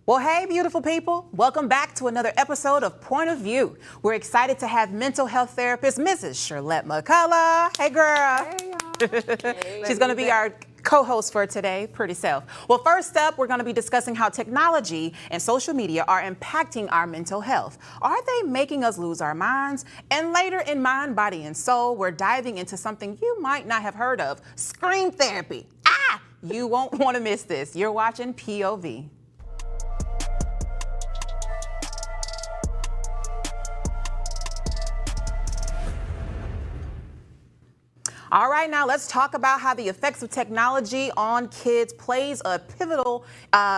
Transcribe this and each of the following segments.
Well, hey, beautiful people. Welcome back to another episode of Point of View. We're excited to have mental health therapist, Mrs. Shirlette McCullough. Hey, girl. Hey, y'all. She's going to be our co-host for today, Pretty Self. Well, first up, we're going to be discussing how technology and social media are impacting our mental health. Are they making us lose our minds? And later in Mind, Body, and Soul, we're diving into something you might not have heard of, scream therapy. You won't want to miss this. You're watching POV. All right, now let's talk about how the effects of technology on kids plays a pivotal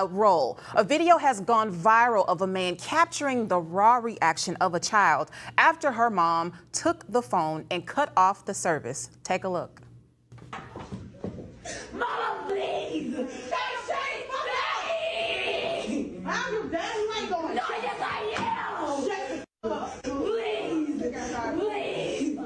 role. A video has gone viral of a man capturing the raw reaction of a child after her mom took the phone and cut off the service. Take a look. Mama, please! Say please! I'm your daddy, you ain't going. No, yes, I am! Shut the up. Please! Please!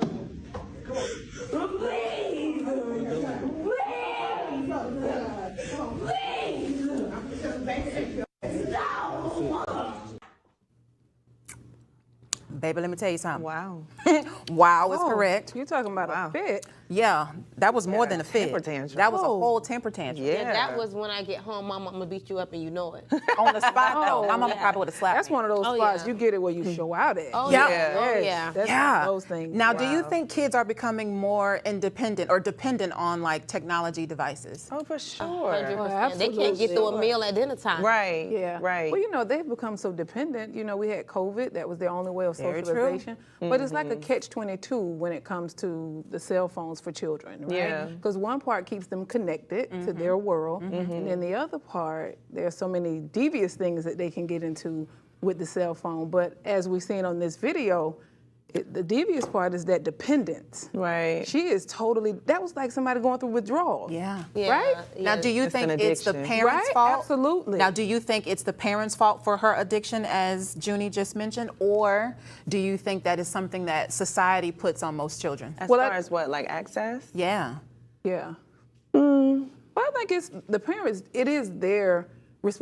Baby, let me tell you something. Wow. Wow is correct. You're talking about a fit. Yeah, that was more than a fit. Temper tantrum. That was a whole temper tantrum. Yeah. That was when I get home, Mama, I'm gonna beat you up and you know it. On the spot, though. My mama yeah. probably would have slapped That's me. one of those Oh, spots yeah. you get it where you show out at. Oh Yeah. yeah. Oh Yes, yeah. That's Yeah. one of those things. Now, do you Wow. think kids are becoming more independent or dependent on like technology devices? Oh, for sure. 100%. They can't get through a meal at dinner time. Right. Yeah. Right. Well, you know, they've become so dependent. You know, we had COVID. That was their only way of Very true. socialization. But it's like a catch-22 when it comes to the cell phones for children, right? Yeah. Because one part keeps them connected to their world. And then the other part, there are so many devious things that they can get into with the cell phone. But as we've seen on this video, the devious part is that dependence. Right. She is totally, that was like somebody going through withdrawal. Yeah. Yeah, Right? Now, yeah. do you It's think an it's the addiction. parents' Right? fault? Absolutely. Now, do you think it's the parents' fault for her addiction, as Junie just mentioned, or do you think that is something that society puts on most children? As Well, far I- as what, like access? Yeah. Yeah. Well, I think it's the parents, it is their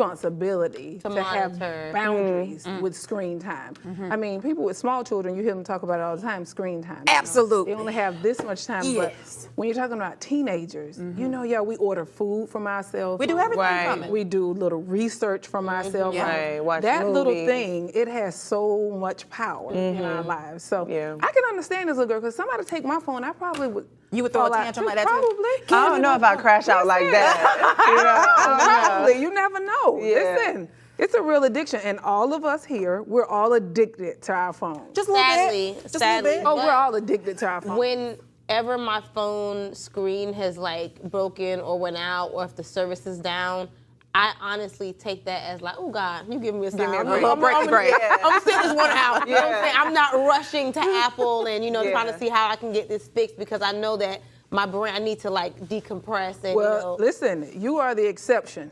responsibility to have monitor. boundaries with screen time. I mean, people with small children, you hear them talk about it all the time, screen time. you know. Absolutely. They only have this much time, Yes. but when you're talking about teenagers, you know, yeah, we order food from ourselves. We do everything from Right. it. We do little research from ourselves. Yeah. Right, watch That little movies. thing, it has so much power in our lives. So Yeah. I can understand this little girl, because somebody take my phone, I probably would. You would throw a fall out tantrum too. like that too? Probably. I don't know if I crash out like that. You know, I don't know. Probably. You never know. Yeah. Listen, it's a real addiction, and all of us here, we're all addicted to our phone. Just a little Sadly, bit. Just a sadly. little bit. Oh, we're all addicted to our phone. Whenever my phone screen has like broken or went out, or if the service is down, I honestly take that as like, oh God, you give me a sign. me a I'm break. gonna- Break the I'm break. gonna- I'm gonna sit this one out. You know what Yeah. I'm saying? I'm not rushing to Apple and Yeah. trying to see how I can get this fixed, because I know that my brain, I need to like decompress and Well, listen, you are the exception,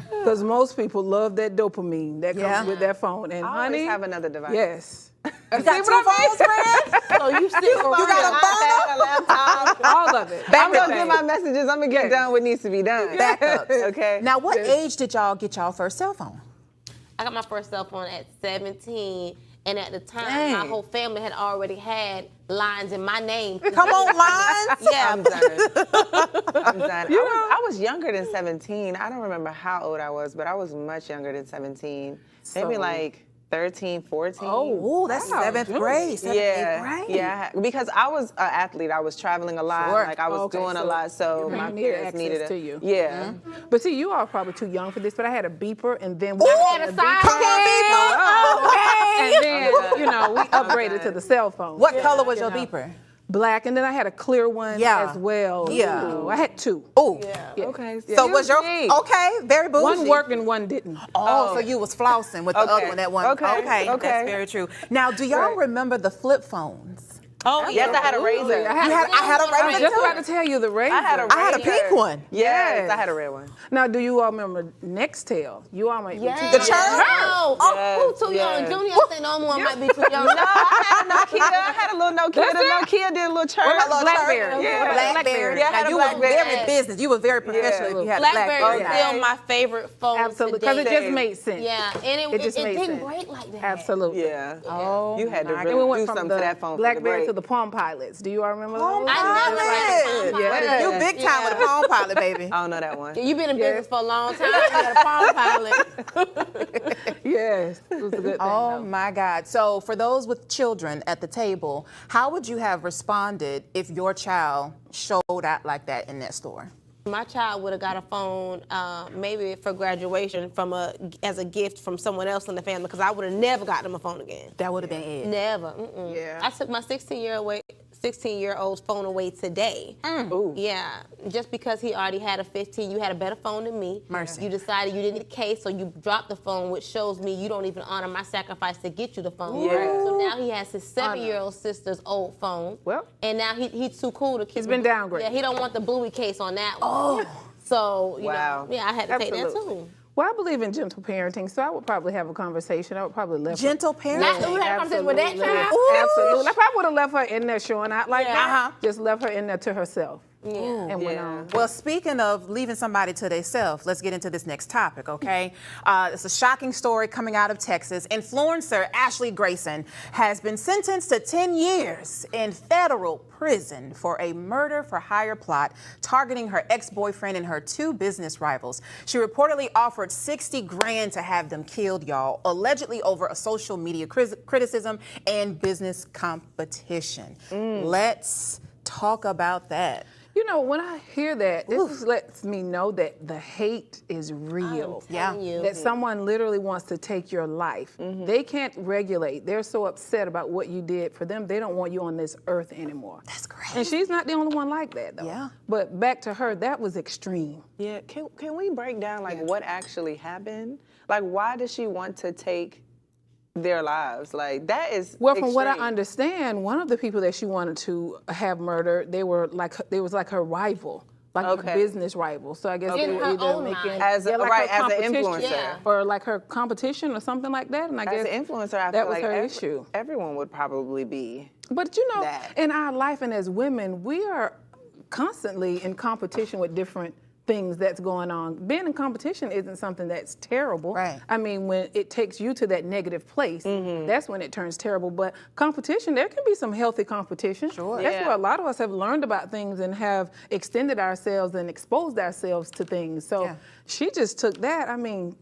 because most people love that dopamine that comes Yeah. with their phone. And I always honey, have another device. yes, You got two phones, friend? So you sit for You got a iPad, a laptop. all of it. I'm gonna Everything. get my messages. I'm gonna get done what needs to be done. Backups. Okay. Now, what age did y'all get y'all first cell phone? I got my first cell phone at 17, and at the time, my Dang. whole family had already had lines in my name. Come on, lines. Yeah, I'm done. I'm done. I was younger than 17. I don't remember how old I was, but I was much younger than 17. Maybe So- like 13, 14. Oh, that's Wow, seventh Junie. grade. Seventh, eighth grade. Yeah, because I was an athlete. I was traveling a lot. Sure. Like I was Okay, doing a so lot, so you my needed parents access needed to you. Yeah. But see, you all probably too young for this, but I had a beeper, and then when Ooh, I had a come beeper, on, beeper. and then, you know, we upgraded to the cell phone. What color was You your know. beeper? Black, and then I had a clear one Yeah. as well. Yeah. Ooh, I had two. Oh, Yeah. Okay. so was your Bougie. okay? Very bougie. One worked and one didn't. Oh, so you was flossing with the Okay. other one. That one. Okay. Okay, Okay. that's very true. Now, do y'all Right. remember the flip phones? Oh, Yes, I had a razor. I had a I was razor just too. about to tell you the razor. I had a razor. I had a pink one. Yes, I had a red one. Now, do you all remember Nextel? You all might be too The young. church? Oh, Yes, who too young? yes. Junior, I think the only one might be too young. No, I had a Nokia. I had a little Nokia. That's The it? Nokia did a little church. What about Blackberry? Yeah. Blackberry. Yeah, I had Now, a you were Blackberry. very business. You were very professional if you had a BlackBerry Blackberry. is still my favorite phone. Absolutely, because because it just made sense. Yeah, and it just made didn't sense. break like that. Absolutely. Yeah. Oh, You had to my really And we God. went do from something the to that phone Blackberry for to the the Palm Pilots. Do you all remember Palm those? I never Pilot. liked the Palm Yeah. Pilot. You big time with the Palm Pilot, baby. I don't know that one. You've been in Yes. business for a long time. You got a Palm Pilot. Yes, it was a good thing. Oh though. my God. So for those with children at the table, how would you have responded if your child showed out like that in that store? My child would have got a phone, maybe for graduation as a gift from someone else in the family, because I would have never gotten him a phone again. That would have been it. Never. Mm-mm. Yeah. I took my 16-year-old's phone away today. Ooh. Yeah, just because he already had a 15, you had a better phone than me. Mercy. You decided you didn't need a case, so you dropped the phone, which shows me you don't even honor my sacrifice to get you the phone. Yeah. So now he has his 7-year-old sister's old phone. Well. And now he's too cool to keep. He's been downgraded. Yeah, he don't want the bluey case on that one. Oh. So you Wow. know, yeah, I had to take that Absolutely. too. Well, I believe in gentle parenting, so I would probably have a conversation. I would probably let her. Gentle Not parenting. you had a conversation with that Absolutely. child. Absolutely. I probably would have left her in there showing out like Yeah. that. Just left her in there to herself. Yeah. And went Yeah. on. Well, speaking of leaving somebody to themselves, let's get into this next topic, okay? It's a shocking story coming out of Texas. Influencer Ashley Grayson has been sentenced to 10 years in federal prison for a murder-for-hire plot targeting her ex-boyfriend and her 2 business rivals. She reportedly offered $60 grand to have them killed, y'all, allegedly over a social media criticism and business competition. Let's talk about that. You know, when I hear that, this lets me know that the hate is real. telling you. That someone literally wants to take your life. They can't regulate. They're so upset about what you did for them. They don't want you on this earth anymore. That's great. And she's not the only one like that, though. Yeah. But back to her, that was extreme. Yeah, can we break down like what actually happened? Like, why does she want to take their lives? Like, that is Well, from what I extreme. understand, one of the people that she wanted to have murdered, they was like her rival, like Okay. her business rival. So I guess they In were her either own making mind. As a- like right, her as an competition, influencer. Yeah. or like her competition or something like that. And I As guess an influencer, I that feel was like her issue. everyone would probably be. But you know, that. in our life and as women, we are constantly in competition with different things that's going on. Being in competition isn't something that's terrible. Right. I mean, when it takes you to that negative place, that's when it turns terrible. But competition, there can be some healthy competition. Sure. That's Yeah. where a lot of us have learned about things and have extended ourselves and exposed ourselves to things. So Yeah. she just took that. I mean,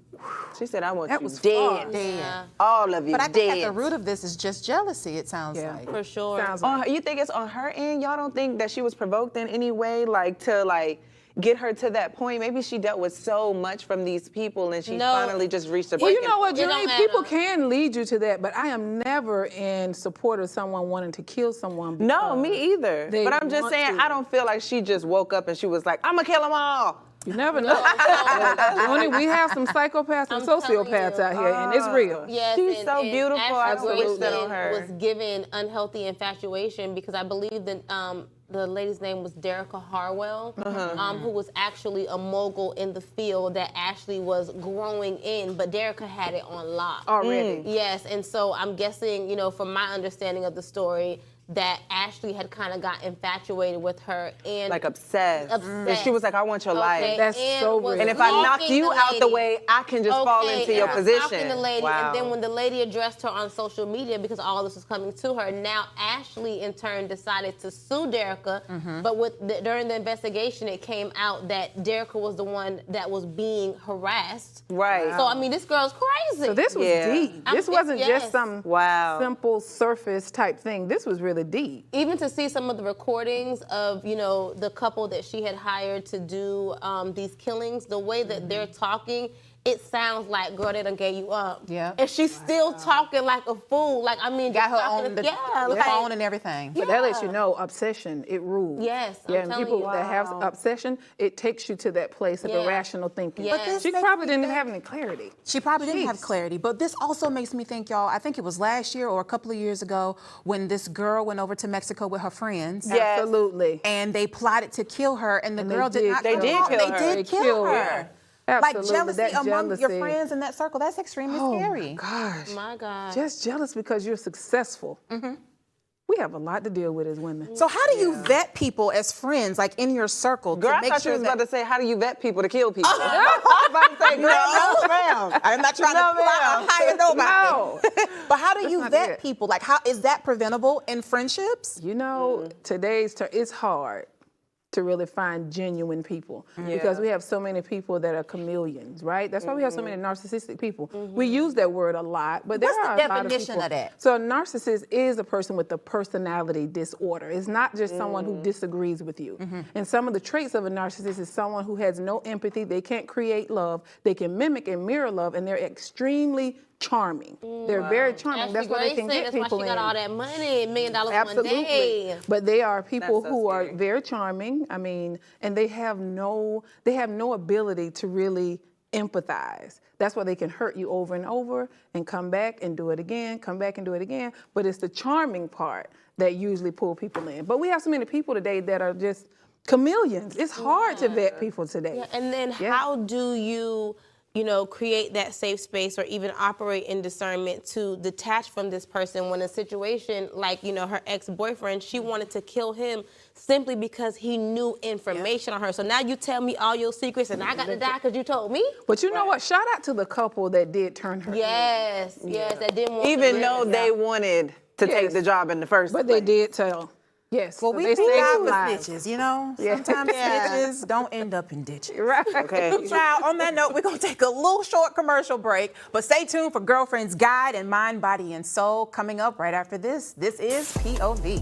She said, I want That you was dead. far. Yeah, All of you But I think dead. at the root of this is just jealousy, it sounds Yeah. like. for sure. sounds like You think it's on her end? Y'all don't think that she was provoked in any way, like to get her to that point? Maybe she dealt with so much from these people and she No. finally just reached a Well, breaking you know what, It don't Jermaine? matter. People can lead you to that, but I am never in support of someone wanting to kill someone. No, because me either. they But I'm just want saying, to. I don't feel like she just woke up and she was like, I'm gonna kill them all. You never know. Only we have some psychopaths and I'm telling sociopaths you. out here, and it's real. Yes, She's and- so and beautiful. I Ashley wish that on Grayson her. was given unhealthy infatuation because I believe that the lady's name was Derica Harwell, who was actually a mogul in the field that Ashley was growing in, but Derica had it on lock. Already. Yes, and so I'm guessing, you know, from my understanding of the story, that Ashley had kind of got infatuated with her and Like obsessed. And she was like, I want your life. That's so was real. And if I knock stalking you the out the lady. way, I can just fall into your and position. stalking the lady, Wow. and then when the lady addressed her on social media because all this was coming to her, now Ashley in turn decided to sue Derica. But during the investigation, it came out that Derica was the one that was being harassed. Right. So I mean, this girl's crazy. So this was Yeah. deep. I'm- This wasn't yes. just some Wow. simple surface type thing. This was really deep. Even to see some of the recordings of, you know, the couple that she had hired to do these killings, the way that they're talking, it sounds like, girl, they done gave you up. Yeah. And she's still talking like a fool. Like, I mean, Got her just on talking- the yeah, the like- phone and everything. But that lets you know obsession, it rules. Yes, I'm yeah, and telling people you. that have obsession, it takes you to that place of Yeah. irrational thinking. But this She makes probably me didn't think- have any clarity. She probably didn't have Jeez. clarity, but this also makes me think, y'all, I think it was last year or a couple of years ago when this girl went over to Mexico with her friends. Yes. Absolutely. And they plotted to kill her, and the And they girl did did not They come did home. kill They her. did They kill killed her. her. Absolutely, Like jealousy that among your jealousy. friends in that circle, that's extremely Oh scary. my gosh. My God. Just jealous because you're successful. We have a lot to deal with as women. So how do you vet people as friends, like in your circle, Girl, to I make thought you sure was that... about to say, how do you vet people to kill people? I was about to say, girl, no, ma'am. I'm not trying No, to fly ma'am. hire nobody. No. But how do you not vet it. people? Like, how is that preventable in friendships? You know, today's it's hard to really find genuine people because we have so many people that are chameleons, right? That's why we have so many narcissistic people. We use that word a lot, but What's there the are a lot of definition people. of that? So a narcissist is a person with a personality disorder. It's not just someone who disagrees with you. And some of the traits of a narcissist is someone who has no empathy. They can't create love. They can mimic and mirror love, and they're extremely charming. They're very charming. Ashley That's why they Grace can said get that's why people she in. got all that money, $1 million one Absolutely. day. But they are people That's so who are scary. very charming. I mean, and they have no ability to really empathize. That's why they can hurt you over and over and come back and do it again, come back and do it again. But it's the charming part that usually pull people in. But we have so many people today that are just chameleons. It's hard to vet people today. Yeah, and then Yeah. how do you know, create that safe space or even operate in discernment to detach from this person when a situation like, you know, her ex-boyfriend, she wanted to kill him simply because he knew information on her. So now you tell me all your secrets and I got to die because you told me? But you know what? Shout out to the couple that did turn her in. Yes, that didn't want Even to though they wanted to take Yes. the job in the first But place. they did tell. Yes. Well, so we they thank saved God some for lives. snitches, you know? Yeah. Sometimes Yeah. snitches don't end up in ditches. Right. Okay. Child, on that note, we're going to take a little short commercial break, but stay tuned for Girlfriend's Guide in Mind, Body, and Soul coming up right after this. This is POV.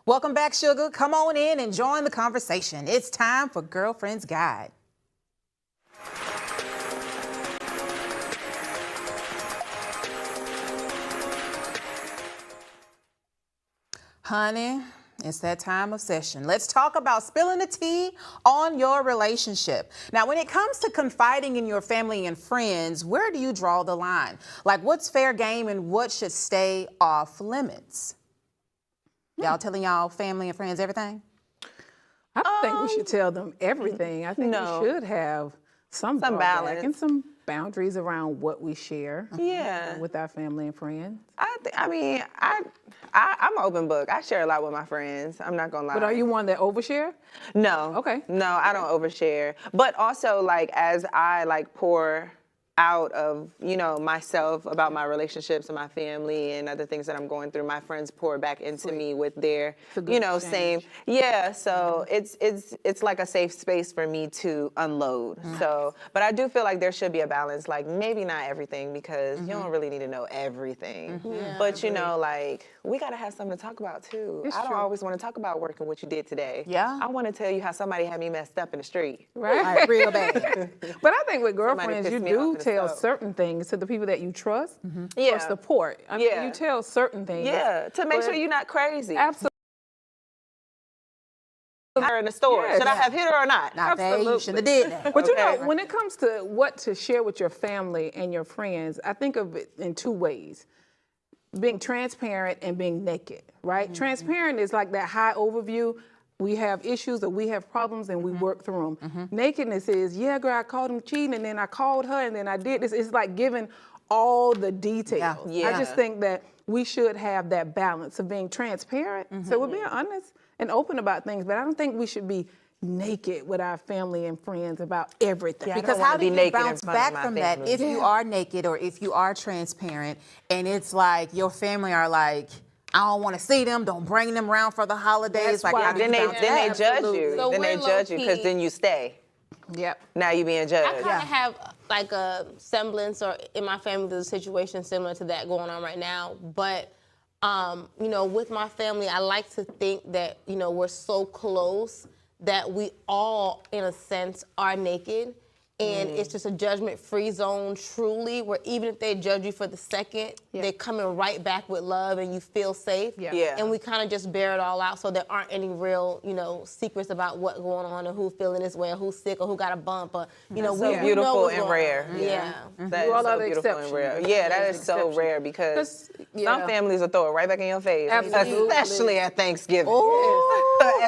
Welcome back, Sugar. Come on in and join the conversation. It's time for Girlfriend's Guide. Honey, it's that time of session. Let's talk about spilling the tea on your relationship. Now, when it comes to confiding in your family and friends, where do you draw the line? Like, what's fair game and what should stay off limits? Y'all telling y'all family and friends everything? I don't think we should tell them everything. I think no. we should have some drawback balance. and some boundaries around what we share Yeah. with our family and friends. I'm an open book. I share a lot with my friends. I'm not gonna lie. But are you one that overshare? No. Okay. No, I don't overshare. But also, like, as I pour out of, myself about my relationships and my family and other things that I'm going through, my friends pour back into me with their, same. Yeah. So it's like a safe space for me to unload. So, but I do feel like there should be a balance. Like, maybe not everything, because you don't really need to know everything. Yeah, but we gotta have something to talk about too. I don't always want to talk about work and what you did today. Yeah. I want to tell you how somebody had me messed up in the street. Right. Like, real bad. But I think with girlfriends, you pissed me off do in the tell stove. certain things to the people that you trust Yeah. for support. I mean, Yeah. you tell certain things. Yeah, to make but- sure you're not crazy. Absolutely. Her in the store. Yes. Should I have hit her or not? Not bad. You shouldn't have did that. But Okay. when it comes to what to share with your family and your friends, I think of it in two ways. Being transparent and being naked, right? Transparent is like that high overview. We have issues or we have problems and we work through them. Nakedness is, yeah, girl, I caught him cheating and then I called her and then I did this. It's like giving all the details. Yeah. I just think that we should have that balance of being transparent. So we're being honest and open about things, but I don't think we should be naked with our family and friends about everything. Yeah, I Because don't how wanna do be you naked in bounce front of back my from that family. if you are naked or if you are transparent and it's like your family are like, I don't want to see them, don't bring them around for the holidays. That's Like, why how do Then you they bounce then they back? judge Absolutely. you. So then they we're judge you because low-key- then you stay. Yep. Now you being I judged. kind of have like a semblance, or in my family, there's a situation similar to that going on right now. But, with my family, I like to think that, we're so close that we all, in a sense, are naked. And it's just a judgment-free zone, truly, where even if they judge you for the second, they're coming right back with love and you feel safe. Yeah. And we kind of just bear it all out, so there aren't any real, secrets about what's going on and who's feeling this way or who's sick or who got a bump. Or, so we know beautiful what's and going rare. on. Yeah. That is all so are the beautiful and exception. rare. Yeah, that is so Exception. rare because 'Cause, some yeah. families will throw it right back in your face. Absolutely. Especially at Thanksgiving.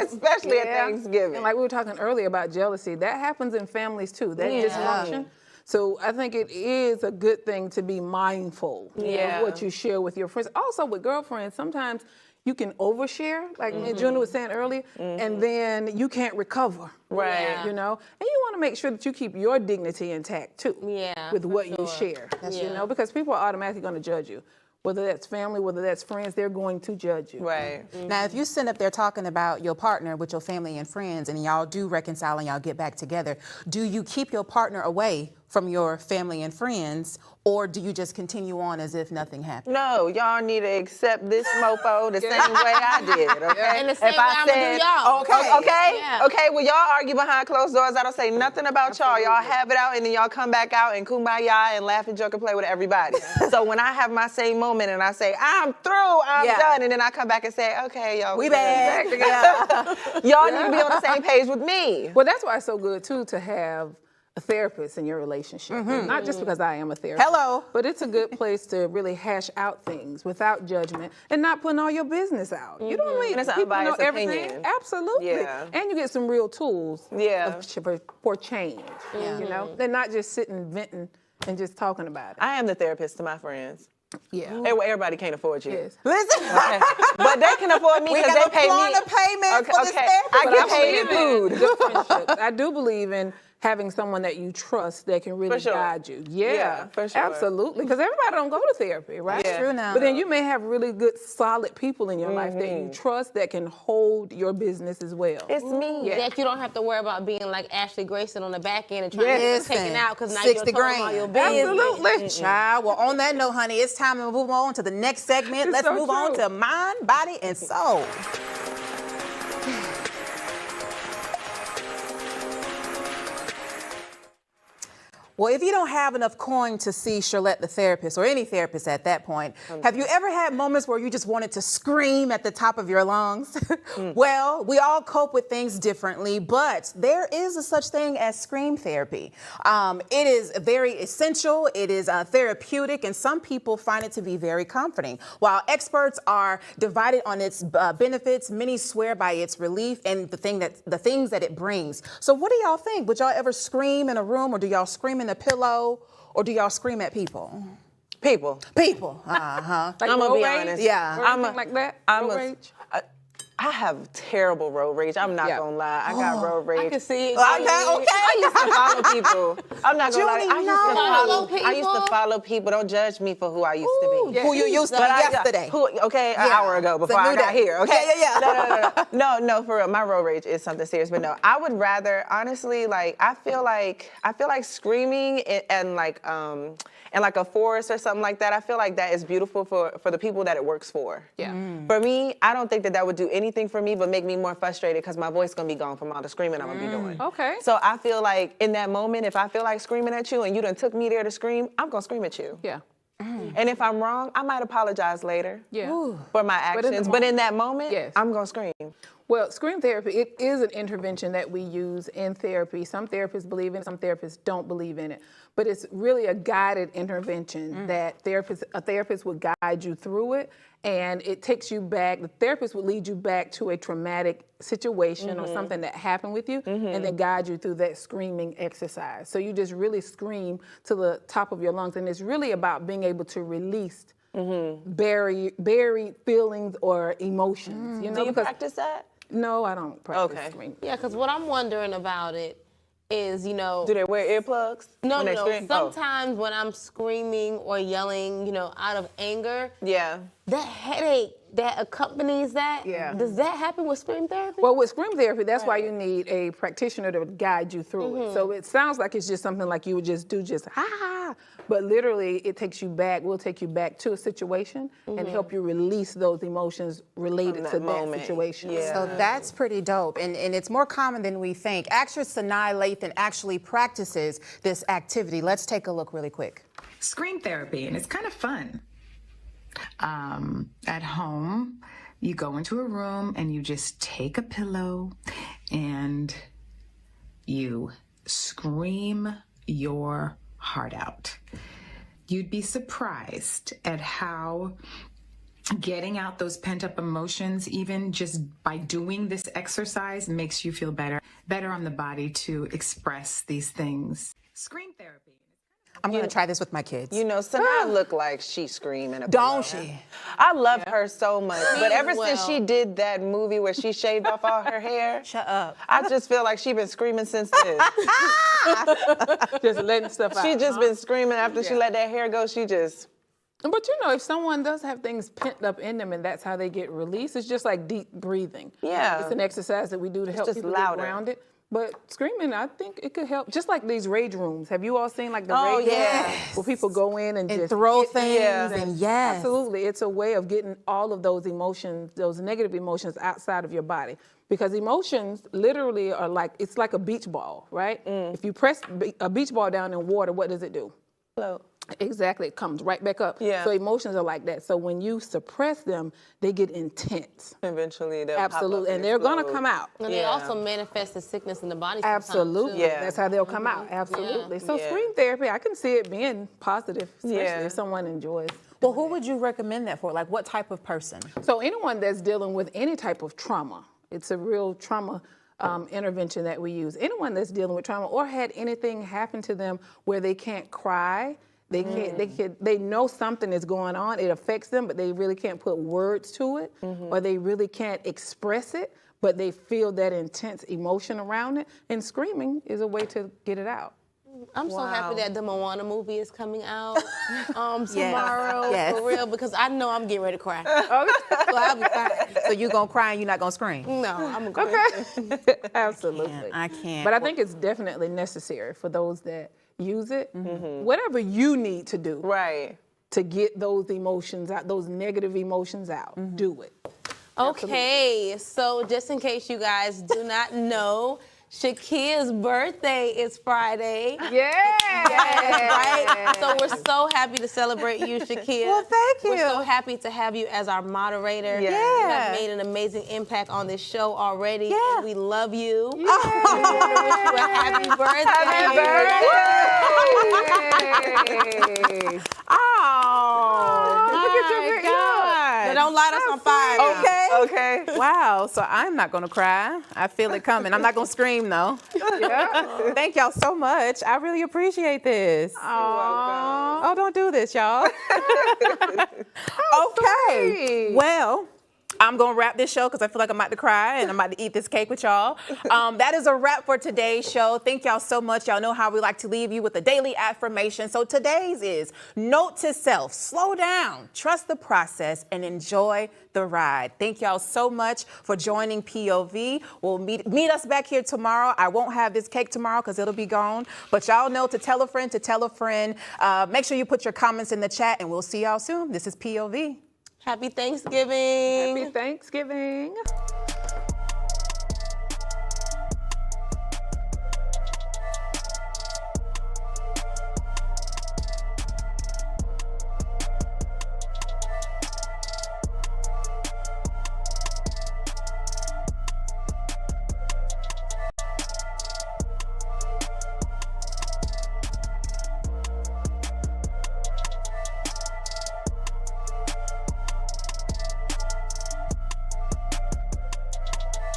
Especially at Thanksgiving. And like we were talking earlier about jealousy, that happens in families too, that dysfunction. So I think it is a good thing to be mindful Yeah. of what you share with your friends. Also with girlfriends, sometimes you can overshare, like Juna was saying earlier, and then you can't recover. Right. Yeah. And you want to make sure that you keep your dignity intact too. Yeah, With for what you sure. share. Yeah. Because people are automatically going to judge you. Whether that's family, whether that's friends, they're going to judge you. Right. Now, if you sit up there talking about your partner with your family and friends and y'all do reconcile and y'all get back together, do you keep your partner away from your family and friends, or do you just continue on as if nothing happened? No, y'all need to accept this mofo the same way I did, okay? And the same way I'ma do y'all. Okay, Yeah. okay, well, y'all argue behind closed doors. I don't say nothing about y'all. Y'all have it out, and then y'all come back out and kumbaya and laugh and joke and play with everybody. So when I have my same moment and I say, I'm through, I'm done, and then I come back and say, okay, y'all. We good. back. Y'all need to be on the same page with me. Well, that's why it's so good too to have a therapist in your relationship. Not just because I am a therapist. Hello. But it's a good place to really hash out things without judgment and not putting all your business out. You don't need And it's an people to know unbiased everything. opinion. Absolutely. Yeah. And you get some real tools Yeah. for change. They're not just sitting venting and just talking about it. I am the therapist to my friends. Yeah. Everybody can't afford you. Yes. Listen, Okay. But they can afford me we because got they pay me. a payment for this therapy. I But get paid in believe food. good friendships. I do believe in having someone that you trust that can really For sure. guide you. Yeah, Yeah, for sure. absolutely. Because everybody don't go to therapy, right? Yeah. True now. But then you may have really good, solid people in your life that you trust that can hold your business as well. It's me. Yeah. That you don't have to worry about being like Ashley Grayson on the back end and trying Yes, to get taken out because now 60 you're talking all your grand. business. Absolutely. Child, well, on that note, honey, it's time to move on to the next segment. It's Let's so move on true. to mind, body, and soul. Well, if you don't have enough coin to see Charlotte the therapist, or any therapist at that point, have you ever had moments where you just wanted to scream at the top of your lungs? Well, we all cope with things differently, but there is a such thing as scream therapy. It is very essential, it is therapeutic, and some people find it to be very comforting. While experts are divided on its benefits, many swear by its relief and the things that it brings. So what do y'all think? Would y'all ever scream in a room, or do y'all scream in a pillow, or do y'all scream at people? People. People. Like I'm gonna road be rage? honest. Yeah. Or anything like that? Road rage? I have terrible road rage. I'm not gonna lie. I got road rage. I can see it. I used to follow people. I'm not gonna lie. Follow I used to people? follow people. Don't judge me for who I used to be. Who you used to be yesterday. An hour ago before It's a I new got day. here. Okay. Yeah. No, for real. My road rage is something serious, but no, I would rather, honestly, like I feel like screaming and like a forest or something like that. I feel like that is beautiful for the people that it works for. Yeah. For me, I don't think that would do anything for me but make me more frustrated because my voice gonna be gone from all the screaming I'm gonna be doing. Okay. So I feel like in that moment, if I feel like screaming at you and you done took me there to scream, I'm gonna scream at you. Yeah. And if I'm wrong, I might apologize later Yeah. for my But in the actions. But in that moment, Yes. I'm gonna scream. Well, scream therapy, it is an intervention that we use in therapy. Some therapists believe in it, some therapists don't believe in it. But it's really a guided intervention that a therapist would guide you through it, and it takes you back. The therapist would lead you back to a traumatic situation or something that happened with you, and then guide you through that screaming exercise. So you just really scream to the top of your lungs, and it's really about being able to release buried feelings or emotions. You know, Do you practice that? No, I don't practice Okay. screaming. Yeah, because what I'm wondering about it is, Do they wear earplugs? No, when they no. scream? Sometimes when I'm screaming or yelling, out of anger, Yeah. that headache that accompanies that, Yeah. does that happen with scream therapy? Well, with scream therapy, that's why you need a practitioner to guide you through it. So it sounds like it's just something like you would just do, but literally it takes you back. We'll take you back to a situation and help you release those emotions related that to that moment. situation. Yeah. So that's pretty dope, and it's more common than we think. Actress Sanaa Lathan actually practices this activity. Let's take a look really quick. Scream therapy, and it's kind of fun. At home, you go into a room and you just take a pillow and you scream your heart out. You'd be surprised at how getting out those pent-up emotions, even just by doing this exercise, makes you feel better on the body to express these things. Scream therapy. I'm going to try this with my kids. Sanaa look like she screaming. Don't she? I love her so much. But ever since well. she did that movie where she shaved off all her hair, Shut up. I just feel like she been screaming since then. Just letting stuff out. She just been screaming after she let that hair go. She just. But if someone does have things pent up in them and that's how they get released, it's just like deep breathing. Yeah. It's an exercise that we do to help just people louder. get grounded. But screaming, I think it could help. Just like these rage rooms. Have you all seen like the Oh, rage yeah. rooms where people go in and just throw hit things Yeah. and yes. Absolutely. It's a way of getting all of those emotions, those negative emotions outside of your body. Because emotions literally are it's like a beach ball, right? If you press a beach ball down in water, what does it do? Float. Exactly, it comes right back up. Yeah. So emotions are like that. So when you suppress them, they get intense. Eventually, they'll Absolutely, pop up and they're gonna explode. come out. and they also manifest as sickness in the body sometimes, Absolutely, too. Yeah. that's how they'll come out. Absolutely. So Yeah. scream therapy, I can see it being positive, especially Yeah. if someone enjoys. Well, who would you recommend that for? Like, what type of person? So anyone that's dealing with any type of trauma, it's a real trauma intervention that we use. Anyone that's dealing with trauma or had anything happen to them where they can't cry, they can't. They know something is going on. It affects them, but they really can't put words to it, or they really can't express it. But they feel that intense emotion around it, and screaming is a way to get it out. I'm so happy that the Moana movie is coming out tomorrow, Yes. for real, because I know I'm getting ready to cry. So I'll be fine. So you gonna cry and you're not gonna scream? No, I'm going to Absolutely. I can't. But I think it's definitely necessary for those that use it. Whatever you need to do Right. to get those emotions out, those negative emotions out, do it. Okay, so just in case you guys do not know, Shakia's birthday is Friday. Yeah. Right? So we're so happy to celebrate you, Shakia. Well, thank you. We're so happy to have you as our moderator. Yeah. You have made an amazing impact on this show already. Yeah. And we love you. Yeah. We want to wish you a happy birthday. Happy birthday! Oh, look at your my God. But don't light us on fire. now. Okay. Okay. Wow. So I'm not gonna cry. I feel it coming. I'm not gonna scream though. Yeah. Thank y'all so much. I really appreciate this. Oh, don't do this, y'all. Okay. Well, I'm going to wrap this show because I feel like I'm about to cry and I'm about to eat this cake with y'all. That is a wrap for today's show. Thank y'all so much. Y'all know how we like to leave you with a daily affirmation. So today's is note to self, slow down, trust the process, and enjoy the ride. Thank y'all so much for joining POV. We'll meet us back here tomorrow. I won't have this cake tomorrow because it'll be gone. But y'all know to tell a friend to tell a friend. Make sure you put your comments in the chat and we'll see y'all soon. This is POV. Happy Thanksgiving. Happy Thanksgiving.